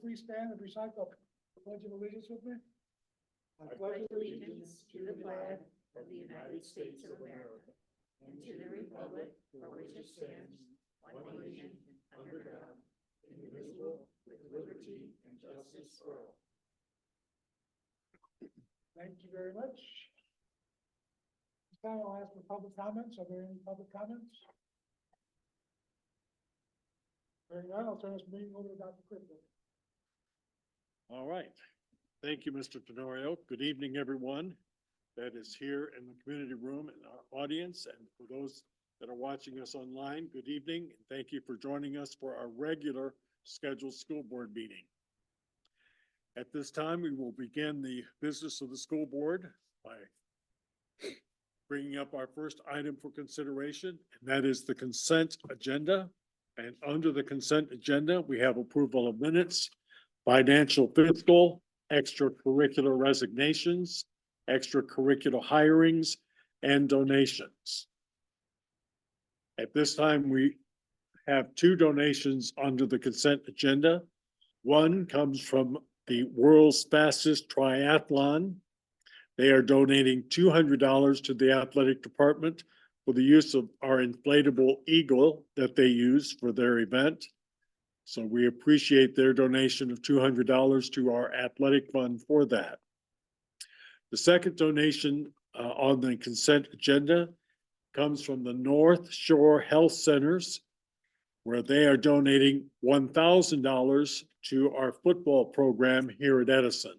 please stand and recite the Pledge of Allegiance with me? I pledge allegiance to the flag of the United States of America and to the republic for which it stands, one nation, under God, indivisible, with liberty and justice for all. Thank you very much. This time I'll ask for public comments. Are there any public comments? Very well, I'll turn this meeting over to Dr. Crispin. All right. Thank you, Mr. Tenorio. Good evening, everyone that is here in the community room and our audience. And for those that are watching us online, good evening. And thank you for joining us for our regular scheduled school board meeting. At this time, we will begin the business of the school board by bringing up our first item for consideration, and that is the consent agenda. And under the consent agenda, we have approval of minutes, financial, fiscal, extracurricular resignations, extracurricular hirings, and donations. At this time, we have two donations under the consent agenda. One comes from the world's fastest triathlon. They are donating $200 to the athletic department for the use of our inflatable eagle that they use for their event. So we appreciate their donation of $200 to our athletic fund for that. The second donation on the consent agenda comes from the North Shore Health Centers, where they are donating $1,000 to our football program here at Edison.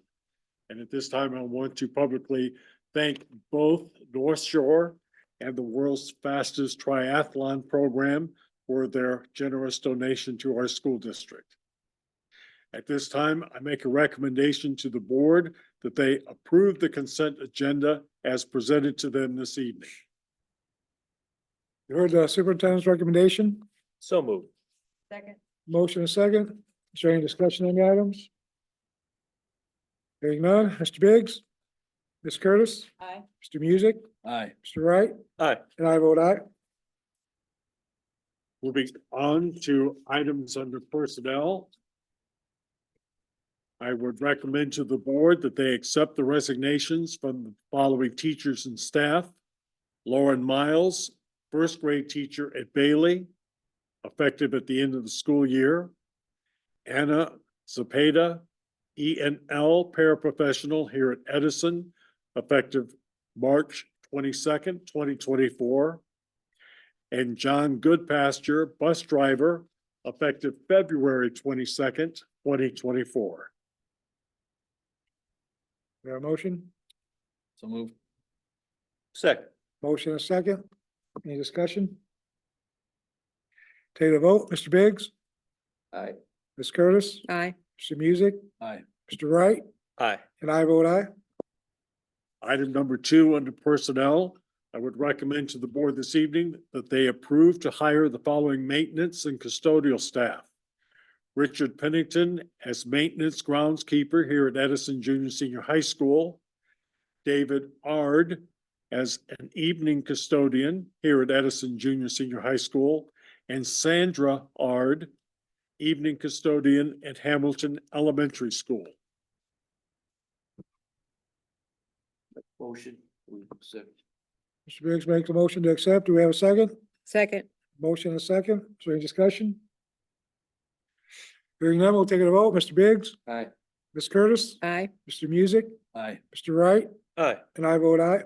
And at this time, I want to publicly thank both North Shore and the world's fastest triathlon program for their generous donation to our school district. At this time, I make a recommendation to the board that they approve the consent agenda as presented to them this evening. You heard the superintendent's recommendation. So moved. Second. Motion and second. Is there any discussion on the items? Hearing none. Mr. Biggs? Ms. Curtis? Aye. Mr. Music? Aye. Mr. Wright? Aye. And I vote aye. Moving on to items under personnel. I would recommend to the board that they accept the resignations from the following teachers and staff. Lauren Miles, first grade teacher at Bailey, effective at the end of the school year. Anna Zepeda, ENL paraprofessional here at Edison, effective March 22nd, 2024. And John Goodpasture, bus driver, effective February 22nd, 2024. There a motion? So moved. Second. Motion and second. Any discussion? Take the vote. Mr. Biggs? Aye. Ms. Curtis? Aye. Mr. Music? Aye. Mr. Wright? Aye. And I vote aye. Item number 2 under personnel, I would recommend to the board this evening that they approve to hire the following maintenance and custodial staff. Richard Pennington as maintenance groundskeeper here at Edison Junior Senior High School. David Ard as an evening custodian here at Edison Junior Senior High School. And Sandra Ard, evening custodian at Hamilton Elementary School. Motion, we accept. Mr. Biggs makes a motion to accept. Do we have a second? Second. Motion and a second. Is there any discussion? Hearing none, we'll take it a vote. Mr. Biggs? Aye. Ms. Curtis? Aye. Mr. Music? Aye. Mr. Wright? Aye. And I vote aye.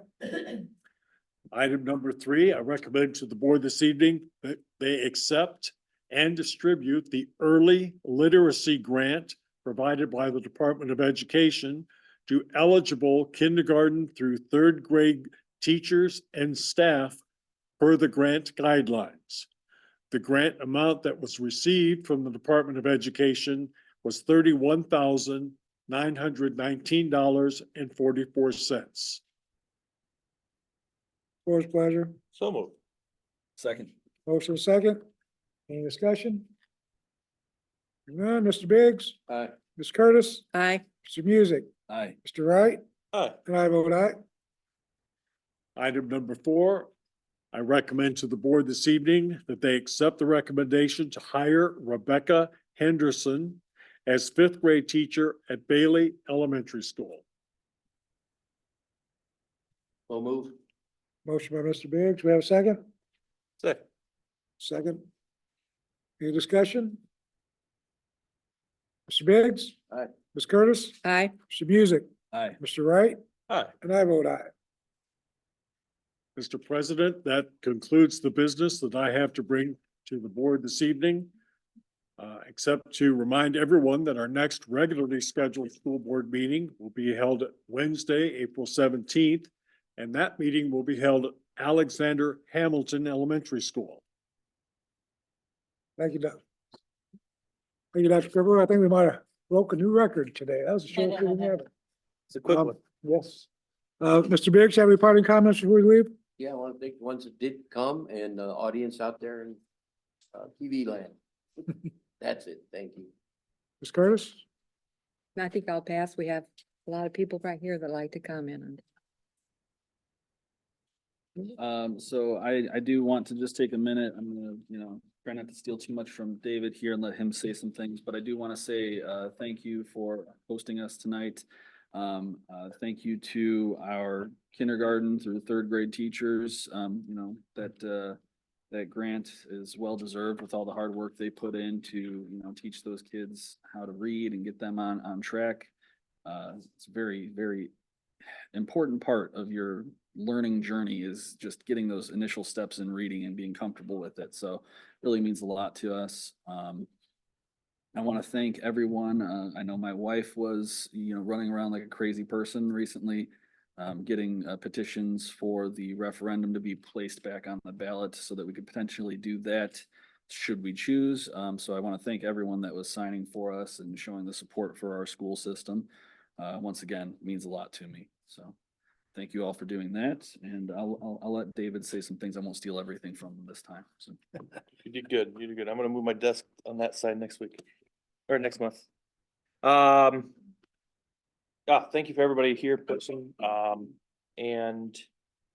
Item number 3, I recommend to the board this evening that they accept and distribute the early literacy grant provided by the Department of Education to eligible kindergarten through 3rd grade teachers and staff per the grant guidelines. The grant amount that was received from the Department of Education was $31,919.44. Board's pleasure. So moved. Second. Motion second. Any discussion? Hearing none. Mr. Biggs? Aye. Ms. Curtis? Aye. Mr. Music? Aye. Mr. Wright? Aye. And I vote aye. Item number 4, I recommend to the board this evening that they accept the recommendation to hire Rebecca Henderson as fifth grade teacher at Bailey Elementary School. So move. Motion by Mr. Biggs. We have a second? Second. Second. Any discussion? Mr. Biggs? Aye. Ms. Curtis? Aye. Mr. Music? Aye. Mr. Wright? Aye. And I vote aye. Mr. President, that concludes the business that I have to bring to the board this evening. Except to remind everyone that our next regularly scheduled school board meeting will be held Wednesday, April 17th. And that meeting will be held at Alexander Hamilton Elementary School. Thank you, Doc. Thank you, Dr. Gerber. I think we might have broke a new record today. That was a short meeting ever. It's a quick Um, one. Yes. Mr. Biggs, have any parting comments before we leave? Yeah, I want to thank the ones that did come and the audience out there in TV land. That's it. Thank you. Ms. Curtis? I think I'll pass. We have a lot of people right here that like to comment on. So I do want to just take a minute. I'm gonna, try not to steal too much from David here and let him say some things, but I do want to say, thank you for hosting us tonight. Thank you to our kindergarten through third grade teachers. That grant is well deserved with all the hard work they put in to, teach those kids how to read and get them on track. It's a very, very important part of your learning journey is just getting those initial steps in reading and being comfortable with it. So really means a lot to us. I want to thank everyone. I know my wife was, running around like a crazy person recently, getting petitions for the referendum to be placed back on the ballot so that we could potentially do that should we choose. So I want to thank everyone that was signing for us and showing the support for our school system. Once again, means a lot to me. So thank you all for doing that. And I'll let David say some things. I won't steal everything from him this time. So. You did good. You did good. I'm gonna move my desk on that side next week or next month. Thank you for everybody here in person, and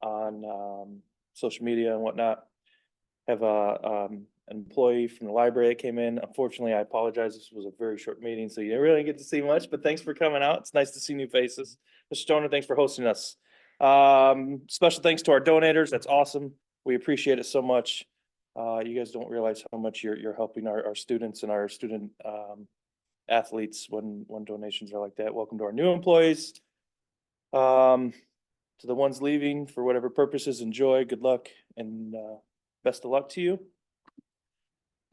on, social media and whatnot. Have an employee from the library that came in. Unfortunately, I apologize. This was a very short meeting, so you didn't really get to see much, but thanks for coming out. It's nice to see new faces. Mr. Stoner, thanks for hosting us. Special thanks to our donators. That's awesome. We appreciate it so much. You guys don't realize how much you're helping our students and our student athletes when donations are like that. Welcome to our new employees. To the ones leaving for whatever purposes, enjoy, good luck, and best of luck to you.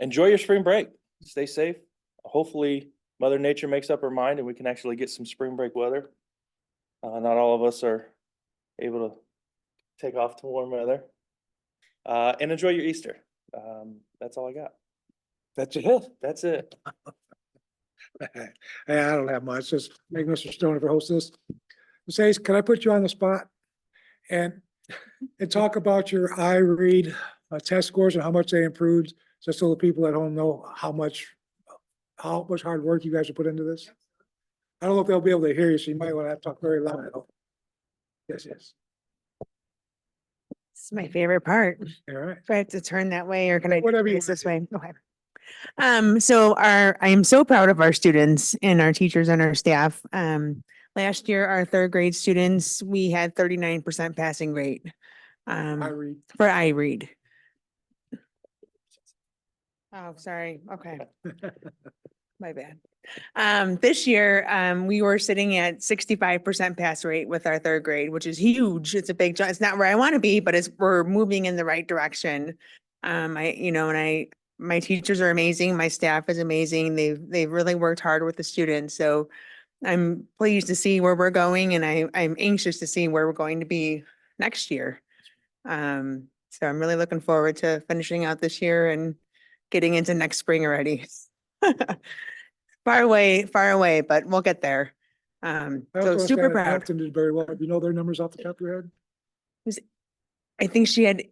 Enjoy your spring break. Stay safe. Hopefully Mother Nature makes up her mind and we can actually get some spring break weather. Not all of us are able to take off to warm weather. And enjoy your Easter. That's all I got. That's it. That's it. Hey, I don't have much. Just thank Mr. Stoner for hosting this. Ms. Hayes, can I put you on the spot? And talk about your iRead test scores and how much they improved, just so the people at home know how much hard work you guys have put into this. I don't know if they'll be able to hear you, so you might want to talk very loud. Yes, yes. This is my favorite part. All right. Do I have to turn that way or can I Whatever you face this way? Okay. I am so proud of our students and our teachers and our staff. Last year, our third grade students, we had 39% passing rate. iRead. For iRead. Oh, sorry. Okay. My bad. This year, we were sitting at 65% pass rate with our third grade, which is huge. It's a big jump. It's not where I want to be, but we're moving in the right direction. My teachers are amazing. My staff is amazing. They've really worked hard with the students. So I'm pleased to see where we're going and I'm anxious to see where we're going to be next year. So I'm really looking forward to finishing out this year and getting into next spring already. Far away, but we'll get there. So super proud. Hampton did very well. Do you know their numbers off the top of your head? I think she had,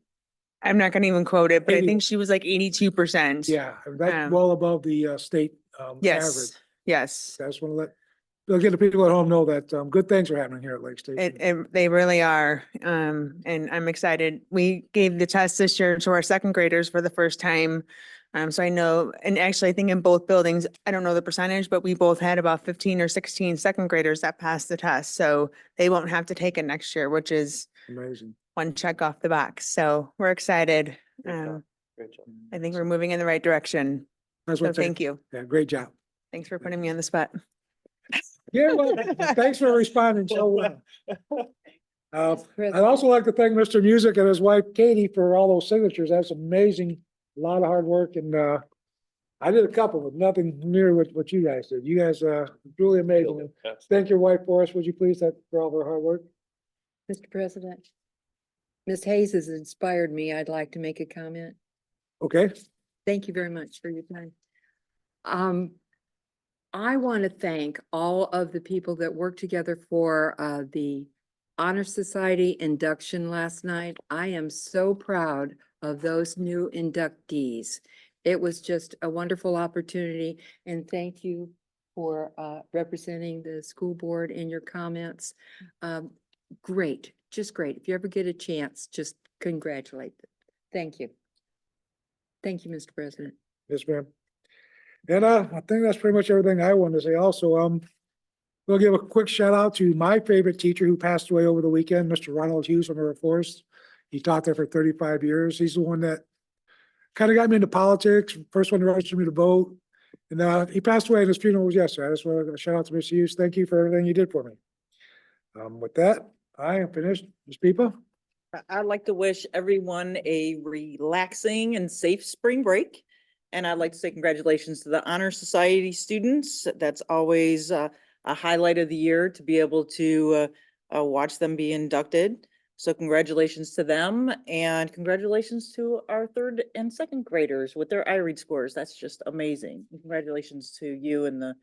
I'm not gonna even quote it, but I 80. think she was like 82%. Yeah, that's well above the state average. Yes. I just want to they'll get the people at home know that good things are happening here at Lake Station. They really are. And I'm excited. We gave the test this year to our second graders for the first time. So I know, and actually I think in both buildings, I don't know the percentage, but we both had about 15 or 16 second graders that passed the test. So they won't have to take it next year, which is Amazing. one check off the box. So we're excited. Great job. Um, Great job. I think we're moving in the right direction. That's So what, thank you. yeah, great job. Thanks for putting me on the spot. Yeah, well, thanks for responding so well. I'd also like to thank Mr. Music and his wife Katie for all those signatures. That's amazing. A lot of hard work and, I did a couple, but nothing near what you guys did. You guys, really amazing. Yes. Thank your wife for us. Would you please, for all of her hard work? Mr. President, Ms. Hayes has inspired me. I'd like to make a comment. Okay, Thank you very much for your time. I want to thank all of the people that worked together for the Honor Society induction last night. I am so proud of those new inductees. It was just a wonderful opportunity, and thank you for representing the school board in your comments. Great, just great. If you ever get a chance, just congratulate them. Thank you. Thank you, Mr. President. yes, ma'am. And, I think that's pretty much everything I wanted to say. Also, we'll give a quick shout out to my favorite teacher who passed away over the weekend, Mr. Ronald Hughes from River Forest. He taught there for 35 years. He's the one that kind of got me into politics, first one to register me to vote. And, he passed away and his funeral was yesterday. I just want to shout out to Mr. Hughes. Thank you for everything you did for me. With that, I am finished. Ms. Peepa? I'd like to wish everyone a relaxing and safe spring break. And I'd like to say congratulations to the Honor Society students. That's always a highlight of the year to be able to watch them be inducted. So congratulations to them and congratulations to our third and second graders with their iRead scores. That's just amazing. And congratulations to you and the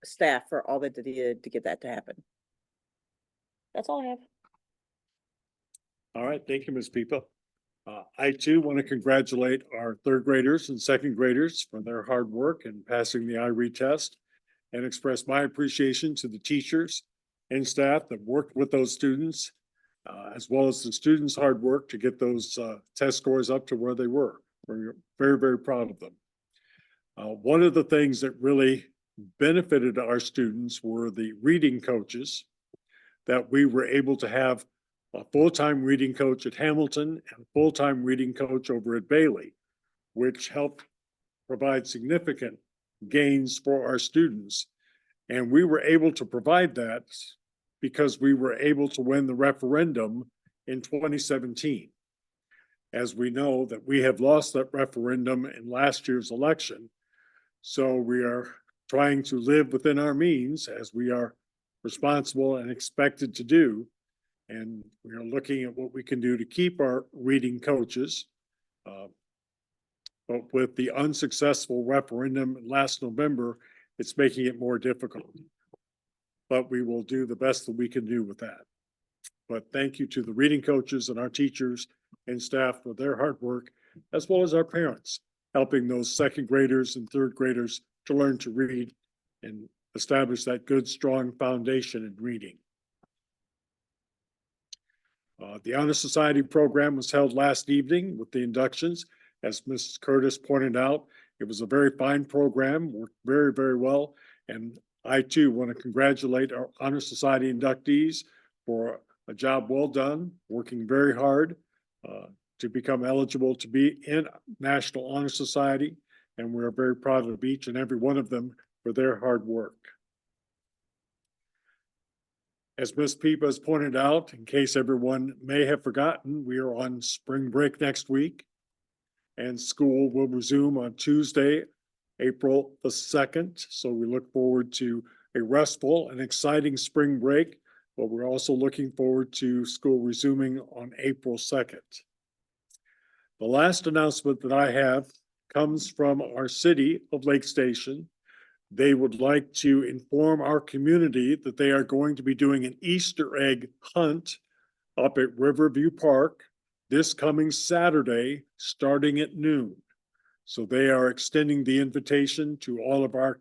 staff for all that they did to get that to happen. That's all I have. All right, thank you, Ms. Peepa. I too want to congratulate our third graders and second graders for their hard work in passing the iRead test and express my appreciation to the teachers and staff that worked with those students, as well as the students' hard work to get those test scores up to where they were. We're very, very proud of them. One of the things that really benefited our students were the reading coaches that we were able to have a full-time reading coach at Hamilton and a full-time reading coach over at Bailey, which helped provide significant gains for our students. And we were able to provide that because we were able to win the referendum in 2017. As we know that we have lost that referendum in last year's election. So we are trying to live within our means as we are responsible and expected to do. And we are looking at what we can do to keep our reading coaches. But with the unsuccessful referendum last November, it's making it more difficult. But we will do the best that we can do with that. But thank you to the reading coaches and our teachers and staff for their hard work, as well as our parents, helping those second graders and third graders to learn to read and establish that good, strong foundation in reading. The Honor Society program was held last evening with the inductions. As Mrs. Curtis pointed out, it was a very fine program, worked very, very well. And I too want to congratulate our Honor Society inductees for a job well done, working very hard to become eligible to be in National Honor Society. And we're very proud of each and every one of them for their hard work. As Ms. Peepa has pointed out, in case everyone may have forgotten, we are on spring break next week. And school will resume on Tuesday, April the 2nd. So we look forward to a restful and exciting spring break, but we're also looking forward to school resuming on April 2nd. The last announcement that I have comes from our city of Lake Station. They would like to inform our community that they are going to be doing an Easter egg hunt up at Riverview Park this coming Saturday, starting at noon. So they are extending the invitation to all of our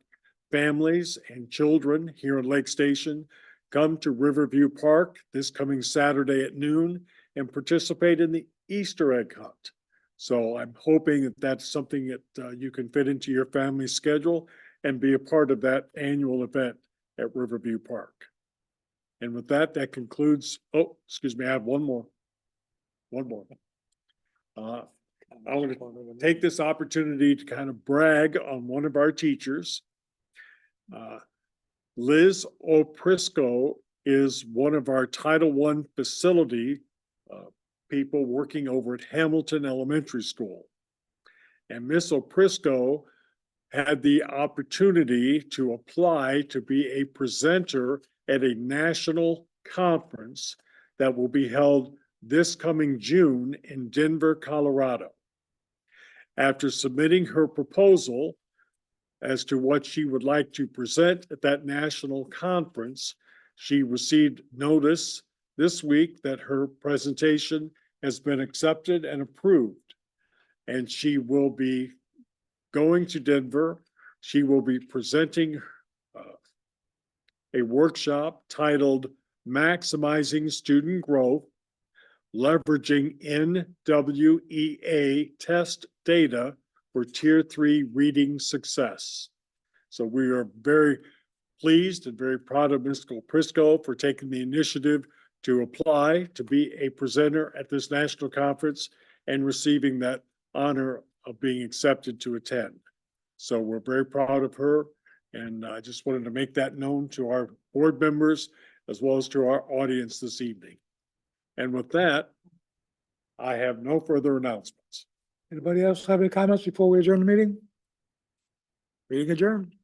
families and children here in Lake Station. Come to Riverview Park this coming Saturday at noon and participate in the Easter egg hunt. So I'm hoping that that's something that you can fit into your family schedule and be a part of that annual event at Riverview Park. And with that, that concludes, oh, excuse me, I have one more. One more. I want to take this opportunity to kind of brag on one of our teachers. Liz O'Prisco is one of our Title I facility people working over at Hamilton Elementary School. And Miss O'Prisco had the opportunity to apply to be a presenter at a national conference that will be held this coming June in Denver, Colorado. After submitting her proposal as to what she would like to present at that national conference, she received notice this week that her presentation has been accepted and approved. And she will be going to Denver. She will be presenting a workshop titled Maximizing Student Growth, Leveraging NWEA Test Data for Tier 3 Reading Success. So we are very pleased and very proud of Ms. Prisco for taking the initiative to apply to be a presenter at this national conference and receiving that honor of being accepted to attend. So we're very proud of her, and I just wanted to make that known to our board members as well as to our audience this evening. And with that, I have no further announcements. Anybody else have any comments before we adjourn the meeting? Meeting adjourned.